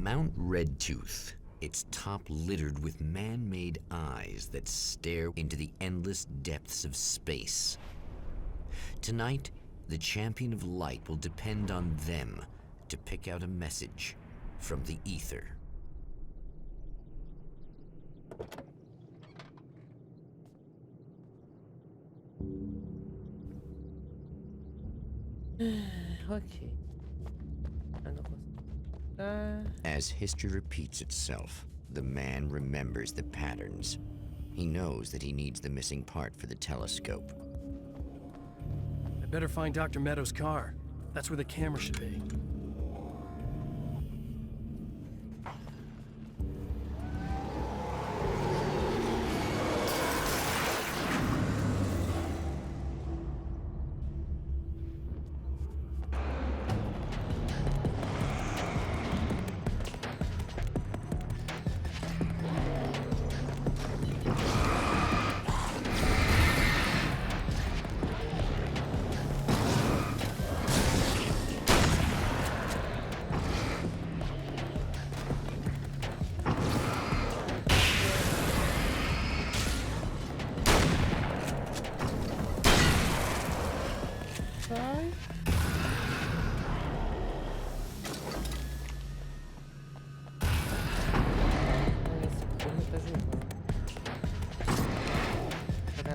Mount Redtooth, its top littered with man-made eyes that stare into the endless depths of space. Tonight, the champion of light will depend on them to pick out a message from the ether. Ok. Eu não consigo. As history repeats itself, the man remembers the patterns. He knows that he needs the missing part for the telescope. I better find Dr. Meadows' car. That's where the camera should be.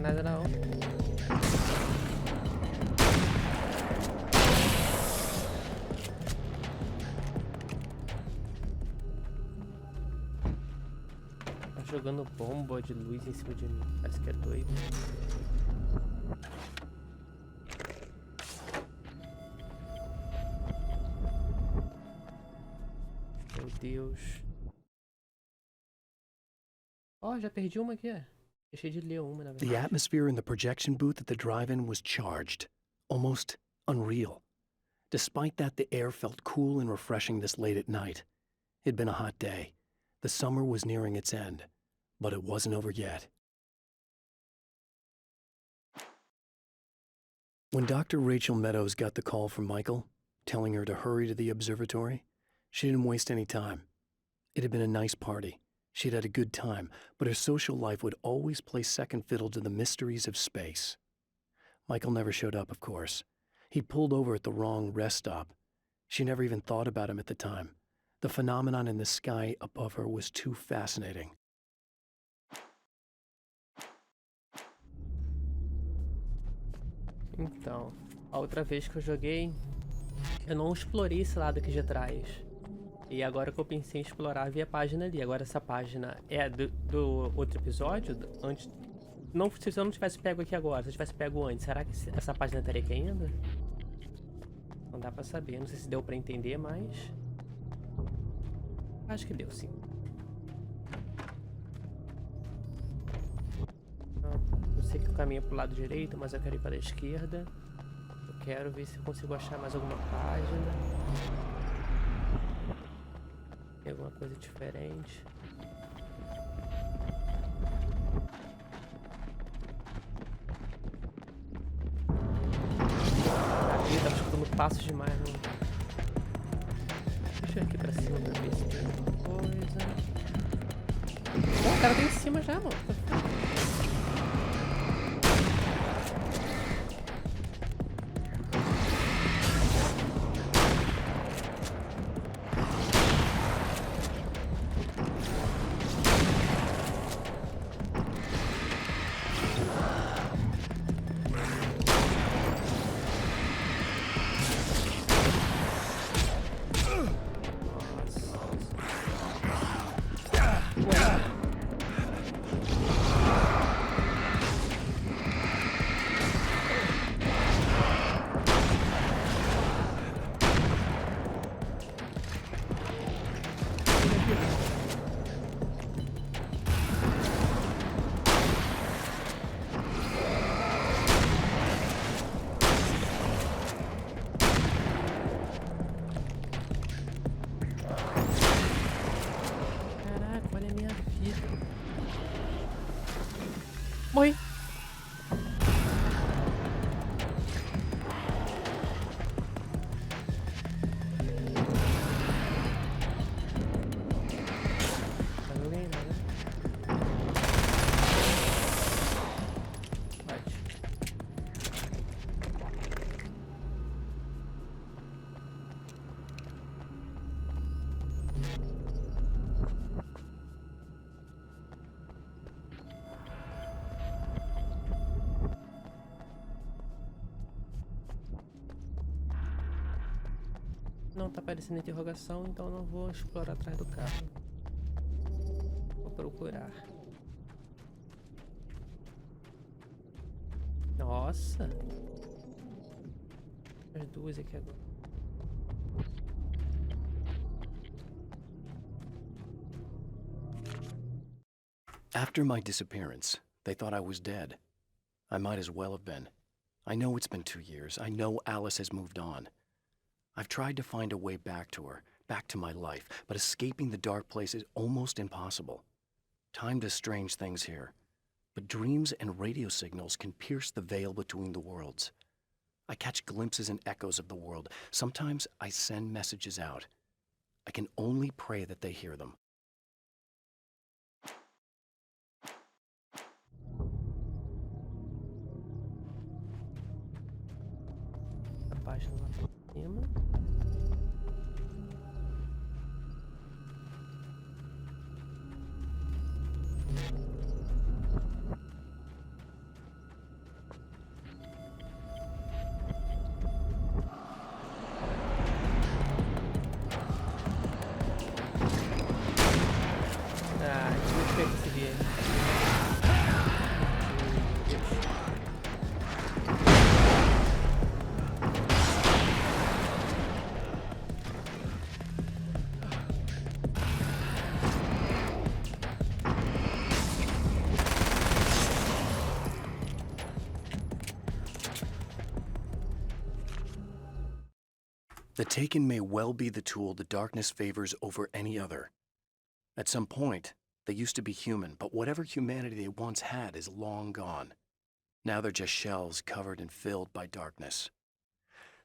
Nada não. Tá jogando bomba de luz em cima de mim. Parece que é doido. Meu Deus. Ó, já perdi uma aqui, Deixei de ler uma, na verdade. The atmosphere in the projection booth at the drive-in was charged, almost unreal. Despite that, the air felt cool and refreshing this late at night. It'd been a hot day. The summer was nearing its end, but it wasn't over yet. When Dr. Rachel Meadows got the call from Michael, telling her to hurry to the observatory, she didn't waste any time. It had been a nice party. She'd had a good time, but her social life would always play second fiddle to the mysteries of space. Michael never showed up, of course. He pulled over at the wrong rest stop. She never even thought about him at the time. The phenomenon in the sky above her was too fascinating. Então, a outra vez que eu joguei, eu não explorei esse lado aqui de trás. E agora que eu pensei em explorar, vi a página ali. Agora essa página é do outro episódio? Antes, não, se eu não tivesse pego aqui agora, se eu tivesse pego antes, será que essa página estaria aqui ainda? Não dá pra saber, não sei se deu pra entender, mas... acho que deu, sim. Eu sei que o caminho é pro lado direito, mas eu quero ir para a esquerda. Eu quero ver se eu consigo achar mais alguma página. Tem alguma coisa diferente. Aqui tá escutando passos demais, não. Deixa eu ir aqui pra cima pra ver se tem alguma coisa. Oh, o cara tá em cima já, mano. Morri. não tá aparecendo interrogação, então não vou explorar atrás do carro. Vou procurar. Nossa! As duas aqui agora. After my disappearance, they thought I was dead. I might as well have been. I know it's been 2 years. I know Alice has moved on. I've tried to find a way back to her, back to my life, but escaping the dark place is almost impossible. Time does strange things here, but dreams and radio signals can pierce the veil between the worlds. I catch glimpses and echoes of the world. Sometimes I send messages out. I can only pray that they hear them. A página lá pra cima. The Taken may well be the tool the darkness favors over any other. At some point, they used to be human, but whatever humanity they once had is long gone. Now they're just shells covered and filled by darkness.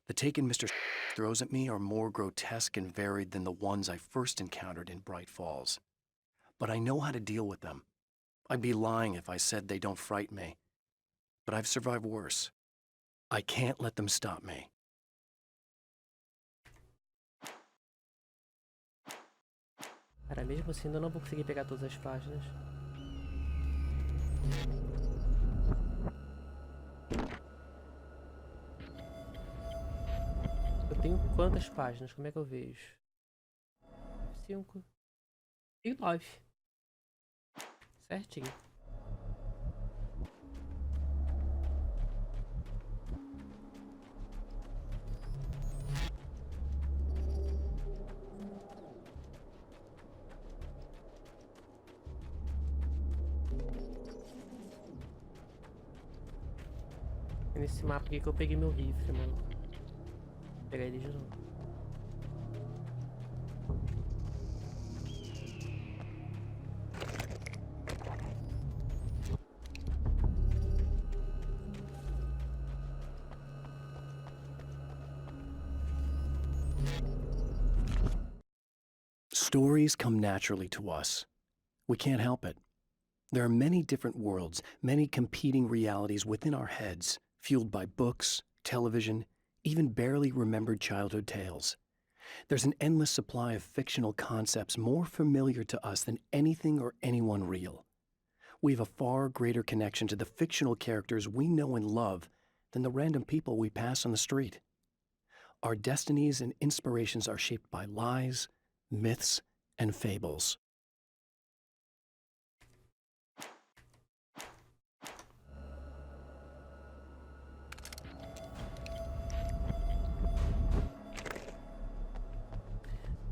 The Taken Mr. throws at me are more grotesque and varied than the ones I first encountered in Bright Falls. But I know how to deal with them. I'd be lying if I said they don't frighten me. But I've survived worse. I can't let them stop me. Cara, mesmo assim eu não vou conseguir pegar todas as páginas. Eu tenho quantas páginas? Como é que eu vejo? 5 e 9. Certinho. É nesse mapa aqui que eu peguei meu rifle, mano. Vou pegar ele de novo. Stories come naturally to us. We can't help it. There are many different worlds, many competing realities within our heads, fueled by books, television, even barely remembered childhood tales. There's an endless supply of fictional concepts more familiar to us than anything or anyone real. We have a far greater connection to the fictional characters we know and love than the random people we pass on the street. Our destinies and inspirations are shaped by lies, myths, and fables.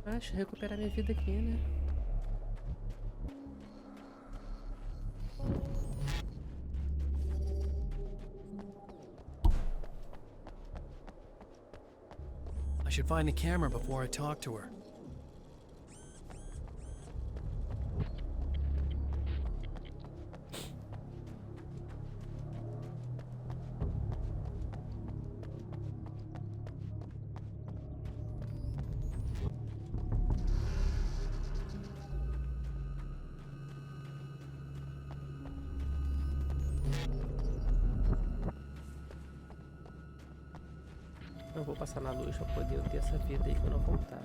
Deixa eu recuperar minha vida aqui, né? I should find the camera before I talk to her. Eu vou passar na luz pra poder ter essa vida aí quando eu voltar.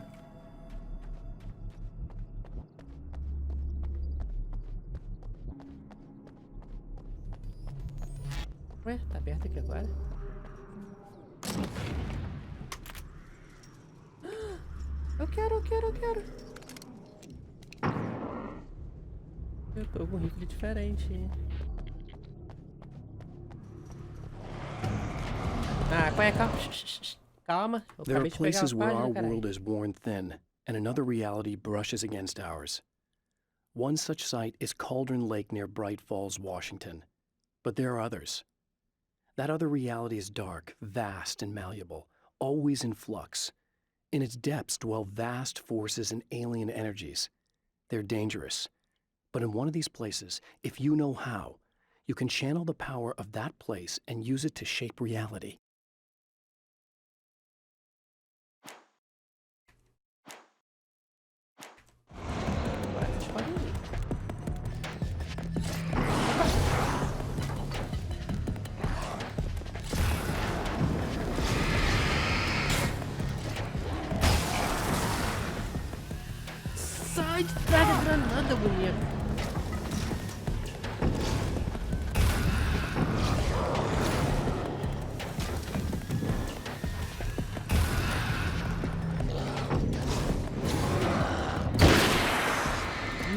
Ué, tá aberto aqui agora? quero. Eu tô com um rifle diferente, hein? Ah, qual é? Calma. Calma. Eu There are acabei de pegar a places where our página, world caralho. is worn thin, and another reality brushes against ours. One such site is Cauldron Lake near Bright Falls, Washington. But there are others. That other reality is dark, vast, and malleable, always in flux. In its depths dwell vast forces and alien energies. They're dangerous. But in one of these places, if you know how, you can channel the power of that place and use it to shape reality. Agora vocês podem ir. Sai de trás da granada, bonito.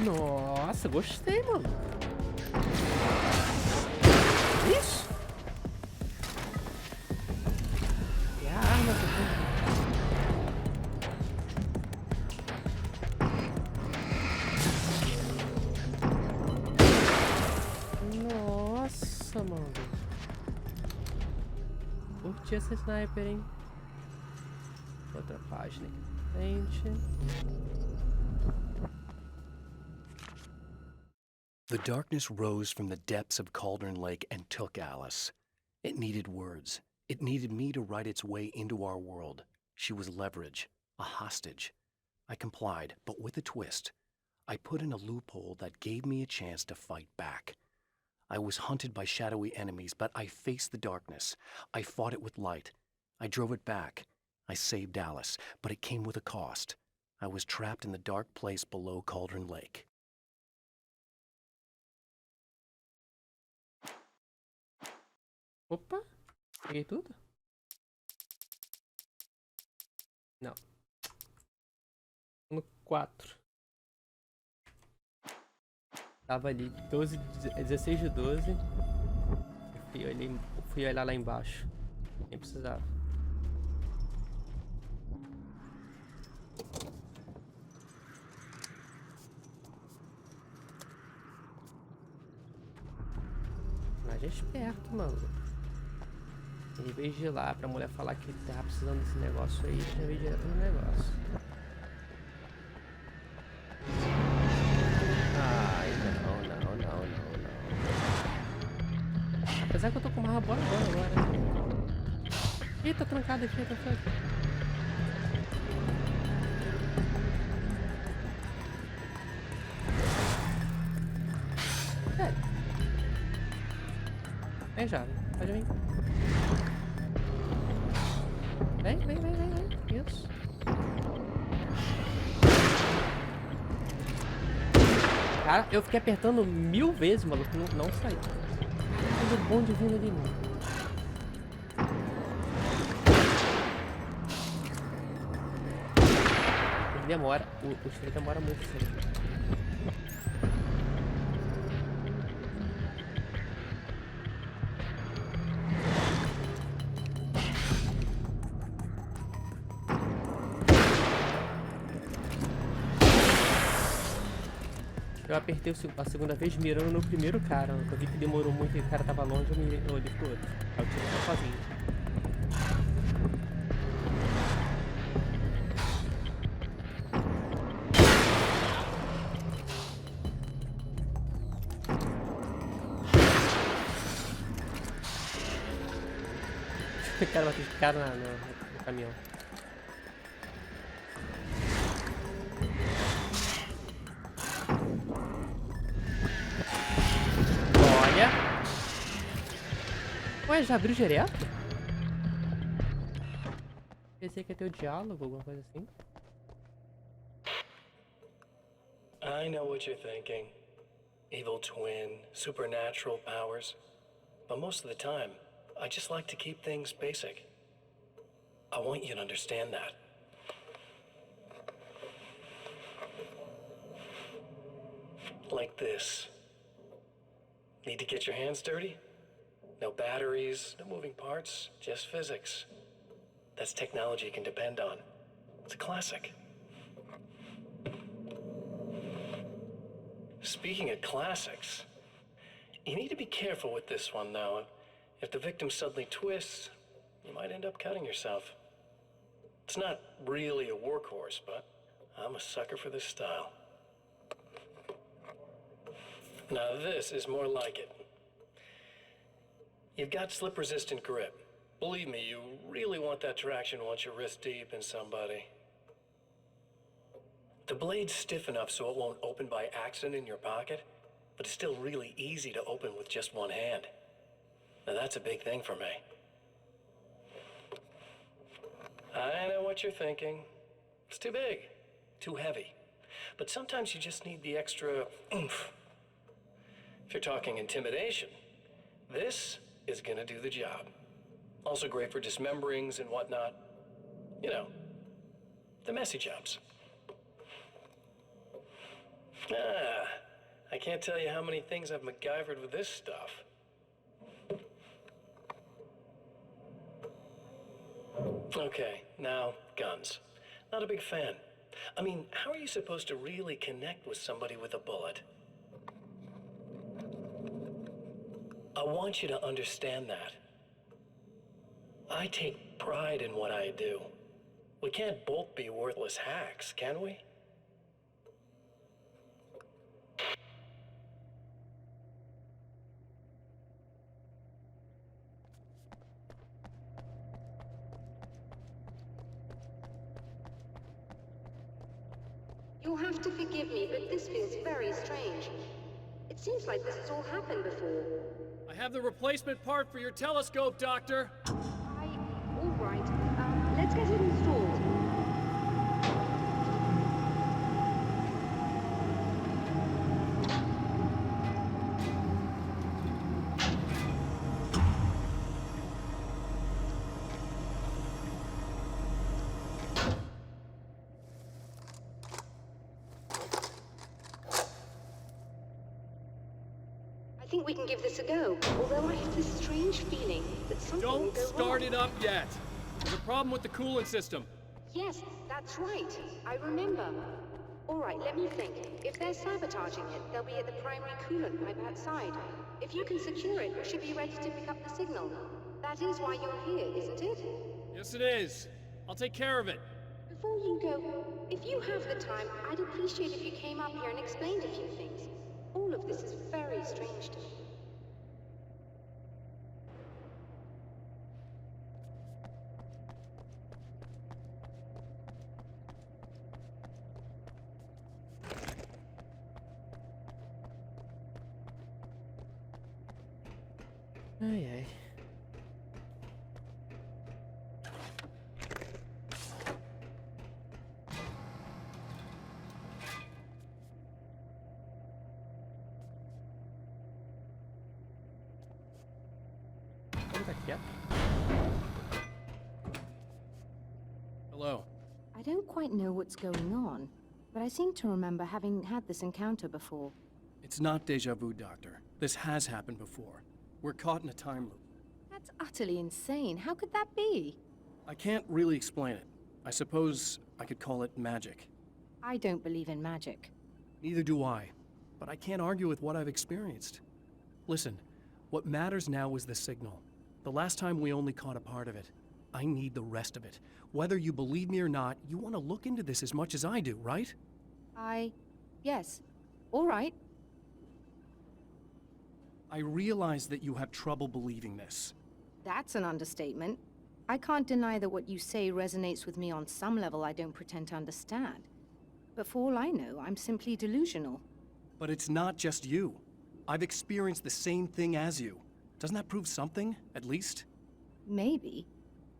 Nossa, gostei, mano. Isso? Que arma essa aqui? Nossa, mano. Curti essa sniper, hein? Outra página aqui na frente. The darkness rose from the depths of Cauldron Lake and took Alice. It needed words. It needed me to write its way into our world. She was leverage, a hostage. I complied, but with a twist. I put in a loophole that gave me a chance to fight back. I was hunted by shadowy enemies, but I faced the darkness. I fought it with light. I drove it back. I saved Alice, but it came with a cost. I was trapped in the dark place below Cauldron Lake. Opa, peguei tudo? Não. No 4. Tava ali 12, 16 de 12. Fui olhar lá embaixo. Nem precisava. Mas é esperto, mano. Em vez de ir lá pra mulher falar que tava precisando desse negócio aí, já veio direto no negócio. Ai, não. Apesar que eu tô com uma rabola agora. Ih, tá trancado aqui, tá foda. Sério. Vem já, pode vir. Vem. Isso. Cara, eu fiquei apertando 1000 vezes, maluco, não saiu. Tudo bom de vindo ali, mano. Ele demora, o spray demora muito isso aí. Eu apertei a segunda vez mirando no primeiro cara. Eu vi que demorou muito e o cara tava longe, eu olhei pro outro. Aí eu tirei só sozinho. O cara bateu de cara no caminhão. Ué, já abriu direto? Pensei que ia ter o diálogo, alguma coisa assim. I know what you're thinking. Evil twin, supernatural powers. But most of the time, I just like to keep things basic. I want you to understand that. like this. Need to get your hands dirty? No batteries, no moving parts, just physics. That's technology you can depend on. It's a classic. Speaking of classics, you need to be careful with this one, though. If the victim suddenly twists, you might end up cutting yourself. It's not really a workhorse, but I'm a sucker for this style. Now this is more like it. You've got slip-resistant grip. Believe me, you really want that traction once you're wrist deep in somebody. The blade's stiff enough so it won't open by accident in your pocket, but it's still really easy to open with just one hand. Now that's a big thing for me. I know what you're thinking. It's too big, too heavy. But sometimes you just need the extra oomph. If you're talking intimidation, this is gonna do the job. Also great for dismemberings and whatnot. You know, the messy jobs. I can't tell you how many things I've MacGyvered with this stuff. Okay, now, guns. Not a big fan. I mean, how are you supposed to really connect with somebody with a bullet? I want you to understand that. I take pride in what I do. We can't both be worthless hacks, can we? You'll have to forgive me, but this feels very strange. It seems like this has all happened before. I have the replacement part for your telescope, Doctor. All right. Let's get it installed. I think we can give this a go, although I have this strange feeling that something will Don't go start wrong. it up yet. There's a problem with the coolant system. Yes, that's right. I remember. All right, let me think. If they're sabotaging it, they'll be at the primary coolant pipe outside. If you can secure it, we should be ready to pick up the signal. That is why you're here, isn't it? Yes, it is. I'll take care of it. Before you go, if you have the time, I'd appreciate if you came up here and explained a few things. All of this is very strange to me. Ai, ai. Ele tá quieto. Hello. I don't quite know what's going on, but I seem to remember having had this encounter before. It's not deja vu, Doctor. This has happened before. We're caught in a time loop. That's utterly insane. How could that be? I can't really explain it. I suppose I could call it magic. I don't believe in magic. Neither do I. But I can't argue with what I've experienced. Listen, what matters now is the signal. The last time we only caught a part of it. I need the rest of it. Whether you believe me or not, you want to look into this as much as I do, right? Yes. All right. I realize that you have trouble believing this. That's an understatement. I can't deny that what you say resonates with me on some level I don't pretend to understand. But for all I know, I'm simply delusional. But it's not just you. I've experienced the same thing as you. Doesn't that prove something, at least? Maybe.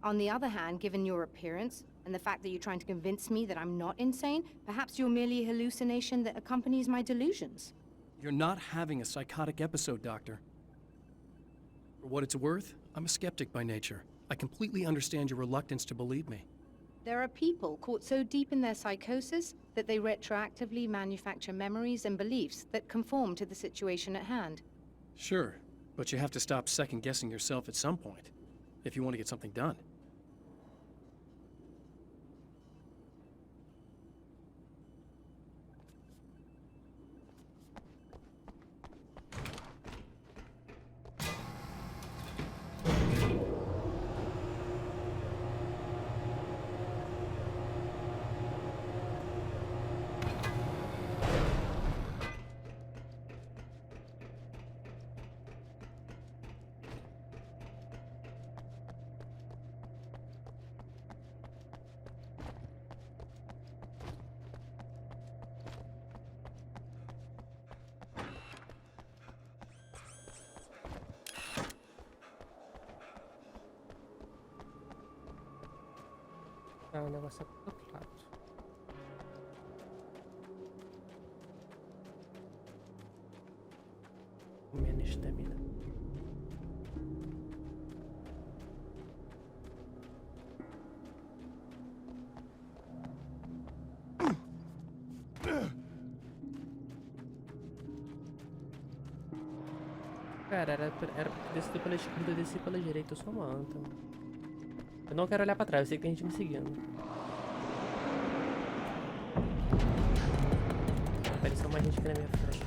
On the other hand, given your appearance, and the fact that you're trying to convince me that I'm not insane, perhaps you're merely a hallucination that accompanies my delusions. You're not having a psychotic episode, Doctor. For what it's worth, I'm a skeptic by nature. I completely understand your reluctance to believe me. There are people caught so deep in their psychosis that they retroactively manufacture memories and beliefs that conform to the situation at hand. Sure, but you have to stop second-guessing yourself at some point, if you want to get something done. Ah, o negócio é pro outro lado. Menos estamina. Cara, era pra descer pela esquerda, eu desci pela direita, eu sou manta. Eu não quero olhar pra trás, eu sei que tem gente me seguindo. Apareceu mais gente aqui na minha frente.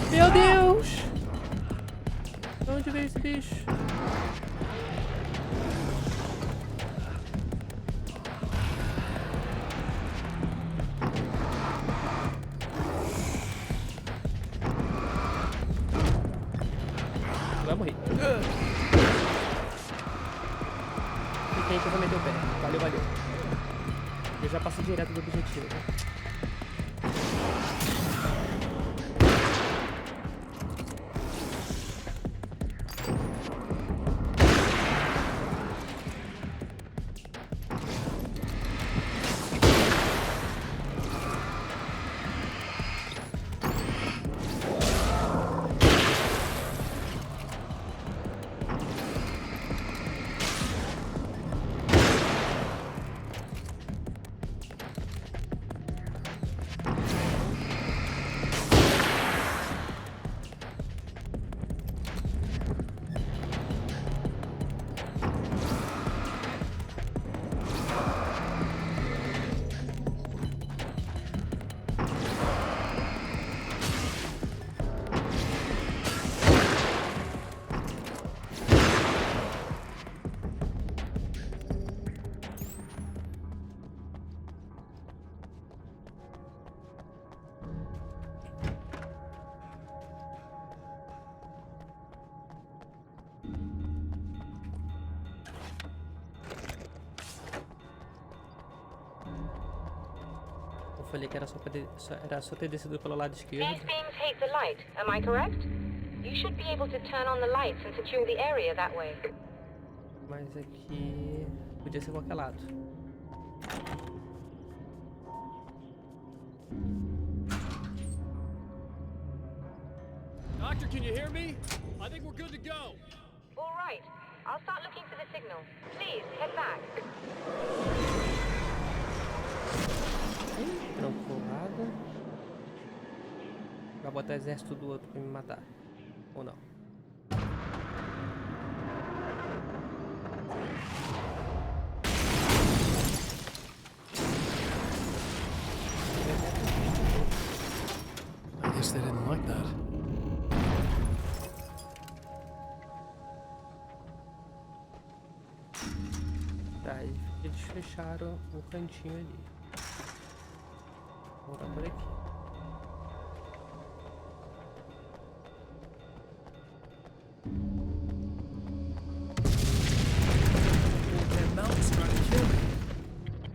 Meu Deus! De onde veio esse bicho? Vai morrer. Cliquei que eu vou meter o pé. Valeu, valeu. Eu já passei direto do objetivo. Eu falei que era só ter descido pelo lado esquerdo. These beams hate the light, am I correct? You should be able to turn on the lights and secure the area that way. Mas aqui podia ser qualquer lado. Doctor, can you hear me? I think we're good to go. All right, I'll start looking for the signal. Please, head back. Tranquilada. Vai botar exército do outro pra me matar. Ou não? I guess they didn't like that. Tá, eles fecharam o cantinho ali. Vou voltar por aqui.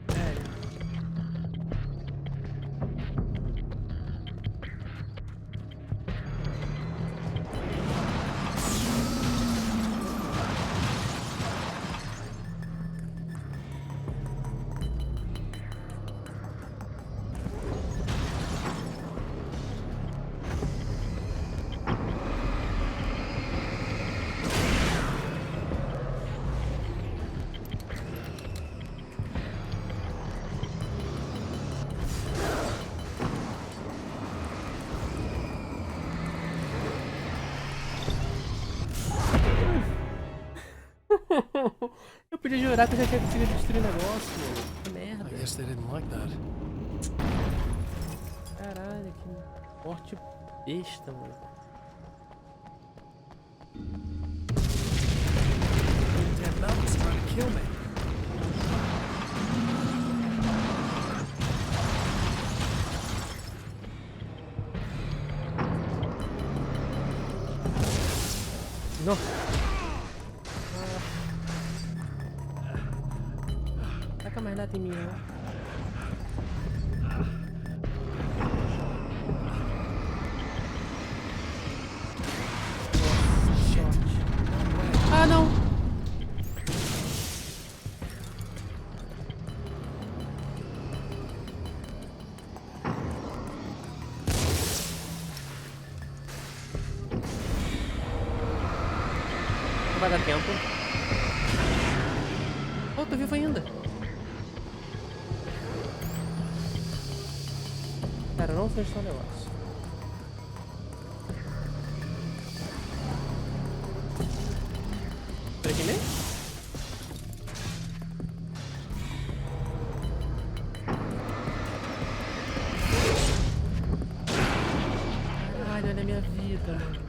Sério. Eu podia jurar que eu já tinha conseguido destruir o negócio, mano. Que merda. I guess they didn't like that. Caralho, que morte besta, mano. Damn mountain's trying to kill me. Nossa. Taca mais nada em mim, não. Ah, não! Não vai dar tempo. Oh, tô vivo ainda. Cara, não sei onde está o negócio. Por aqui mesmo? Caralho, olha a minha vida, mano.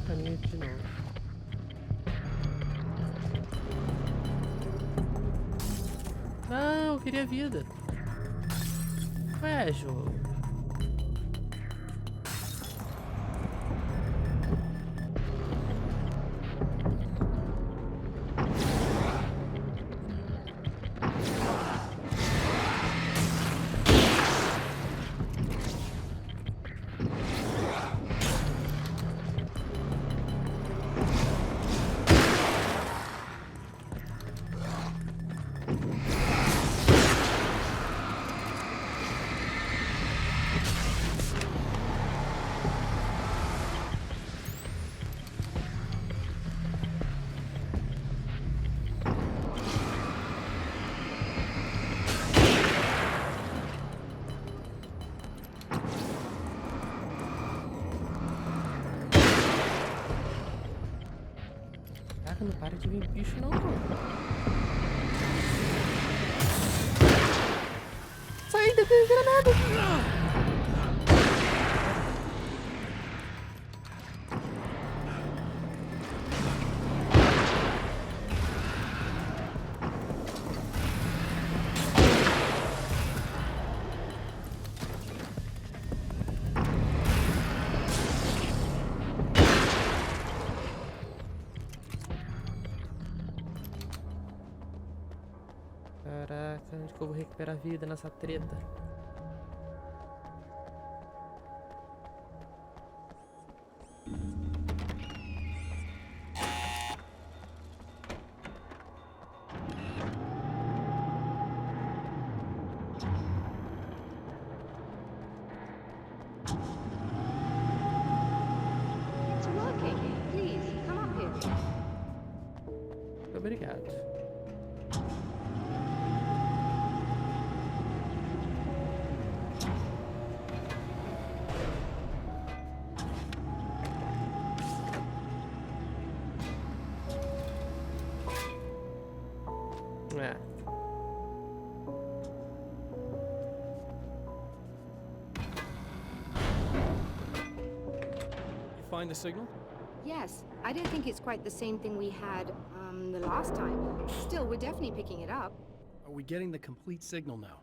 Caminho de novo. Não, eu queria vida. Ué, jogo. Caraca, não para de vir bicho não, mano. Sai daqui, granada! Caraca, onde que eu vou recuperar a vida nessa treta? It's working. Please, come up here. Obrigado. É. You find the signal? Yes, I don't think it's quite the same thing we had, the last time. Still, we're definitely picking it up. Are we getting the complete signal now?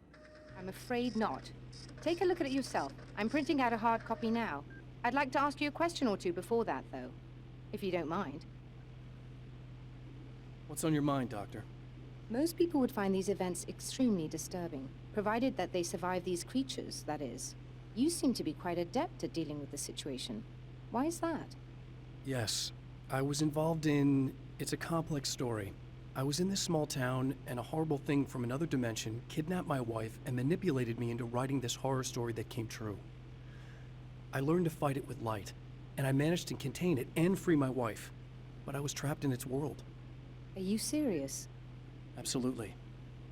I'm afraid not. Take a look at it yourself. I'm printing out a hard copy now. I'd like to ask you a question or two before that, though, if you don't mind. What's on your mind, Doctor? Most people would find these events extremely disturbing, provided that they survive these creatures, that is. You seem to be quite adept at dealing with the situation. Why is that? Yes, I was involved in... It's a complex story. I was in this small town, and a horrible thing from another dimension kidnapped my wife and manipulated me into writing this horror story that came true. I learned to fight it with light, and I managed to contain it and free my wife, but I was trapped in its world. Are you serious? Absolutely.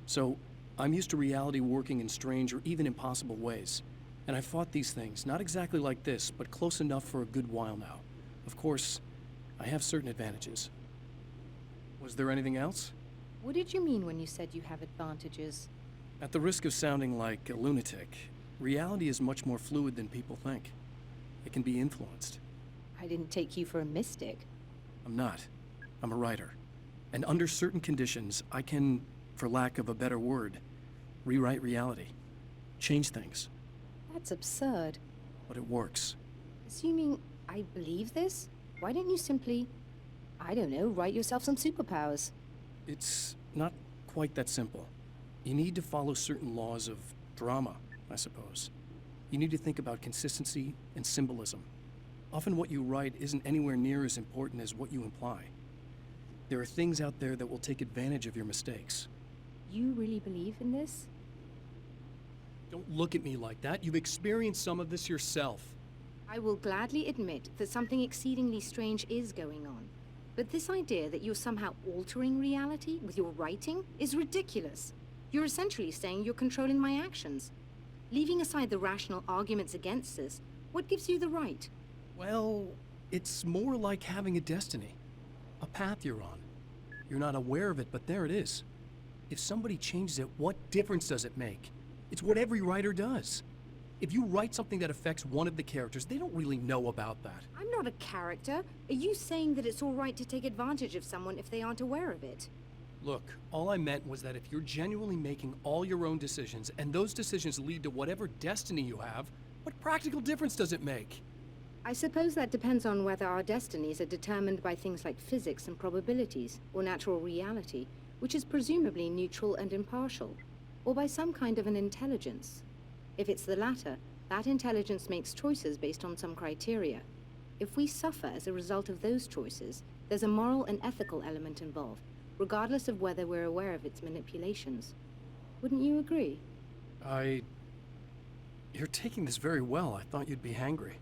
So, I'm used to reality working in strange or even impossible ways, and I fought these things, not exactly like this, but close enough for a good while now. Of course, I have certain advantages. Was there anything else? What did you mean when you said you have advantages? At the risk of sounding like a lunatic, reality is much more fluid than people think. It can be influenced. I didn't take you for a mystic. I'm not. I'm a writer. And under certain conditions, I can, for lack of a better word, rewrite reality. Change things. That's absurd. But it works. Assuming I believe this, why don't you simply, I don't know, write yourself some superpowers? It's not quite that simple. You need to follow certain laws of drama, I suppose. You need to think about consistency and symbolism. Often what you write isn't anywhere near as important as what you imply. There are things out there that will take advantage of your mistakes. You really believe in this? Don't look at me like that. You've experienced some of this yourself. I will gladly admit that something exceedingly strange is going on. But this idea that you're somehow altering reality with your writing is ridiculous. You're essentially saying you're controlling my actions. Leaving aside the rational arguments against this, what gives you the right? Well, it's more like having a destiny. A path you're on. You're not aware of it, but there it is. If somebody changes it, what difference does it make? It's what every writer does. If you write something that affects one of the characters, they don't really know about that. I'm not a character. Are you saying that it's all right to take advantage of someone if they aren't aware of it? Look, all I meant was that if you're genuinely making all your own decisions, and those decisions lead to whatever destiny you have, what practical difference does it make? I suppose that depends on whether our destinies are determined by things like physics and probabilities, or natural reality, which is presumably neutral and impartial, or by some kind of an intelligence. If it's the latter, that intelligence makes choices based on some criteria. If we suffer as a result of those choices, there's a moral and ethical element involved, regardless of whether we're aware of its manipulations. Wouldn't you agree? You're taking this very well. I thought you'd be hangry.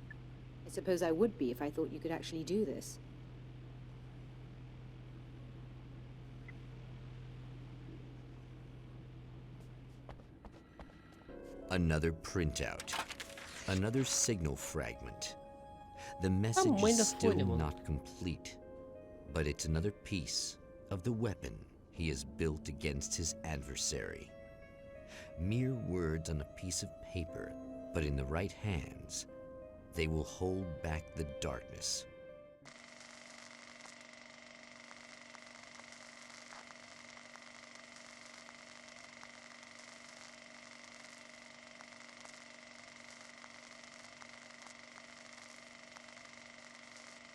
I suppose I would be if I thought you could actually do this. Another printout. Another signal fragment. The message muito is still fúnebre. not complete, but it's another piece of the weapon he has built against his adversary. Mere words on a piece of paper, but in the right hands, they will hold back the darkness